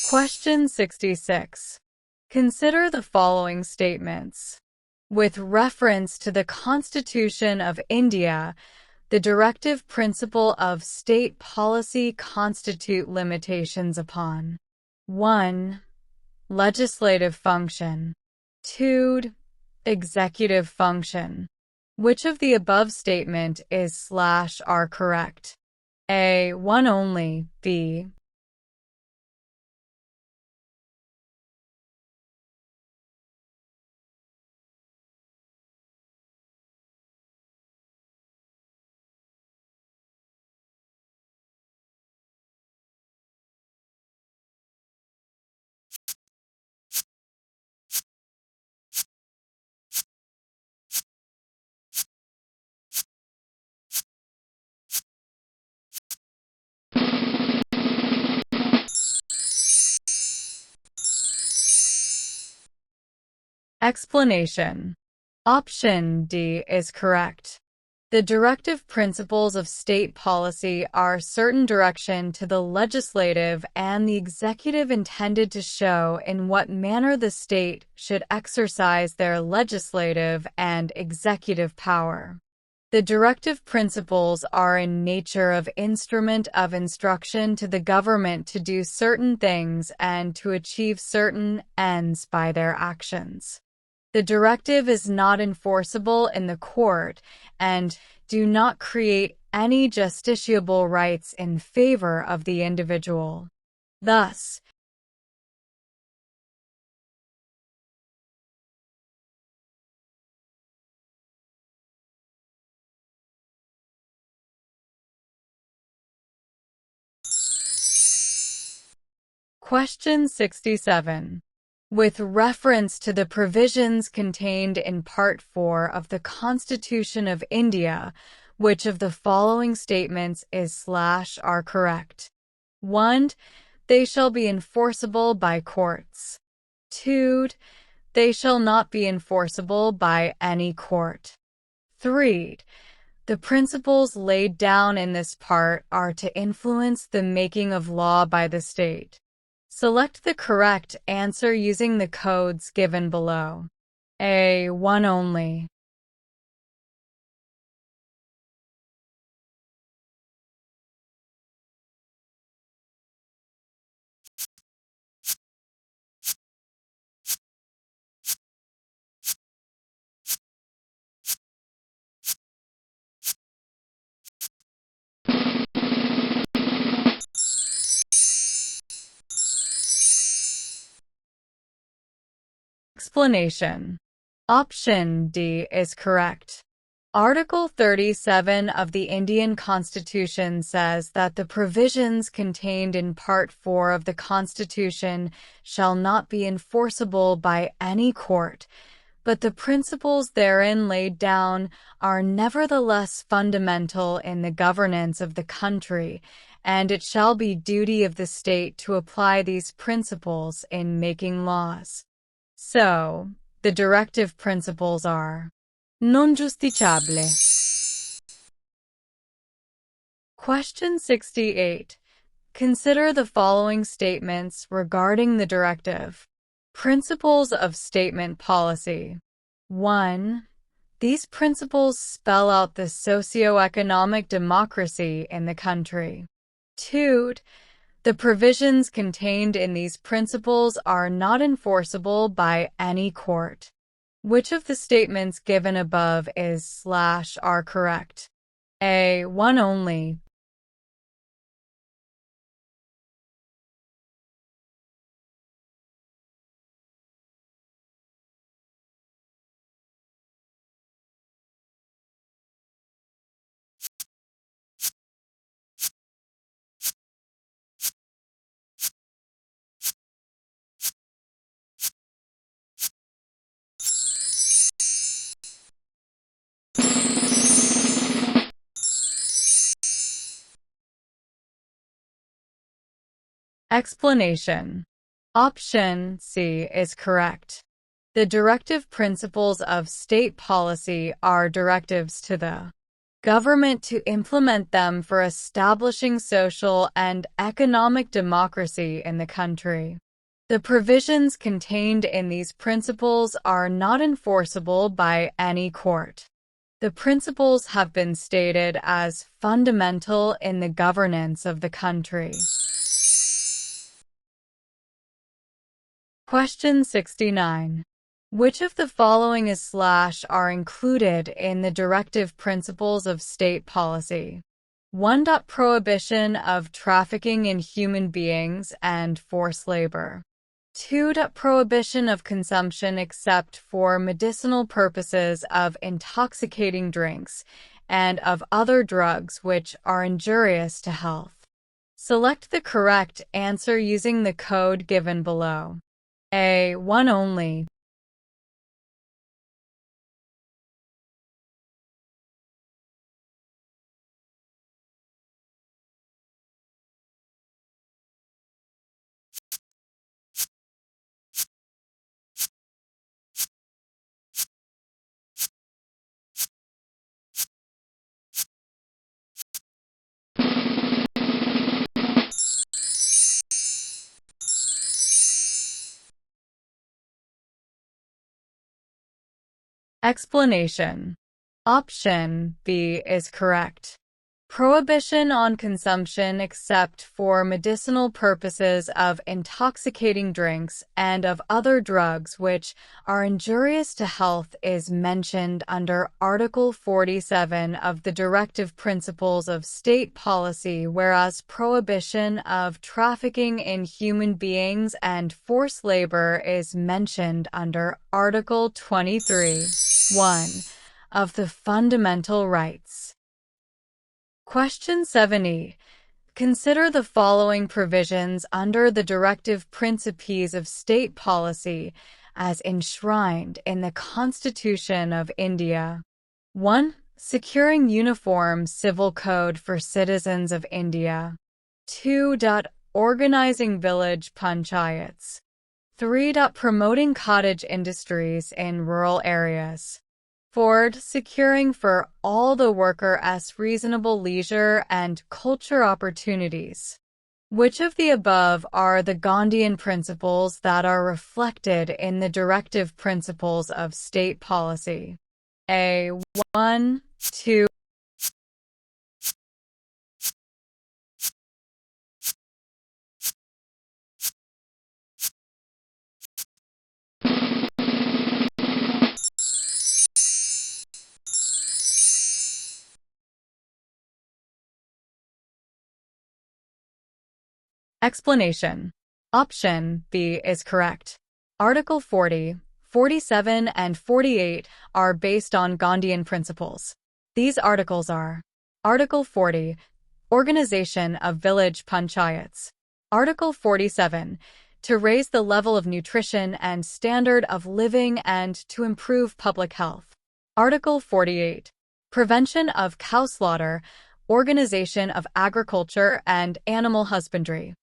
Question 66. Consider the following statements. With reference to the Constitution of India, the directive principle of state policy constitute limitations upon 1. Legislative function. 2. Executive function. Which of the above statement is/are correct? A. 1 only, B. Explanation. Option D is correct. The directive principles of state policy are certain direction to the legislative and the executive intended to show in what manner the state should exercise their legislative and executive power. The directive principles are in nature of instrument of instruction to the government to do certain things and to achieve certain ends by their actions. The directive is not enforceable in the court and do not create any justiciable rights in favor of the individual. Thus, Question 67. With reference to the provisions contained in Part 4 of the Constitution of India, which of the following statements is/are correct? 1. They shall be enforceable by courts. 2. They shall not be enforceable by any court. 3. The principles laid down in this part are to influence the making of law by the state. Select the correct answer using the codes given below. A. 1 only. Explanation. Option D is correct. Article 37 of the Indian Constitution says that the provisions contained in Part 4 of the Constitution shall not be enforceable by any court, but the principles therein laid down are nevertheless fundamental in the governance of the country, and it shall be duty of the state to apply these principles in making laws. So, the directive principles are non giustiziabili. Question 68. Consider the following statements regarding the directive. Principles of statement policy. 1. These principles spell out the socio-economic democracy in the country. 2. The provisions contained in these principles are not enforceable by any court. Which of the statements given above is/are correct? A. 1 only. Explanation. Option C is correct. The directive principles of state policy are directives to the government to implement them for establishing social and economic democracy in the country. The provisions contained in these principles are not enforceable by any court. The principles have been stated as fundamental in the governance of the country. Question 69. Which of the following are included in the directive principles of state policy? 1. Prohibition of trafficking in human beings and forced labor. 2. Prohibition of consumption except for medicinal purposes of intoxicating drinks and of other drugs which are injurious to health. Select the correct answer using the code given below. A. 1 only. Explanation. Option B is correct. Prohibition on consumption except for medicinal purposes of intoxicating drinks and of other drugs which are injurious to health is mentioned under Article 47 of the Directive Principles of State Policy, whereas prohibition of trafficking in human beings and forced labor is mentioned under Article 23(1) of the Fundamental Rights. Question 70. Consider the following provisions under the Directive Principes of State Policy as enshrined in the Constitution of India. 1. Securing uniform civil code for citizens of India. 2. Organizing village panchayats. 3. Promoting cottage industries in rural areas. 4. Securing for all the workers reasonable leisure and culture opportunities. Which of the above are the Gandhian principles that are reflected in the Directive Principles of State Policy? A. 1, 2. Explanation. Option B is correct. Article 40, 47, and 48 are based on Gandhian principles. These articles are: Article 40, Organization of Village Panchayats. Article 47, to raise the level of nutrition and standard of living and to improve public health. Article 48, Prevention of cow slaughter, organization of agriculture and animal husbandry.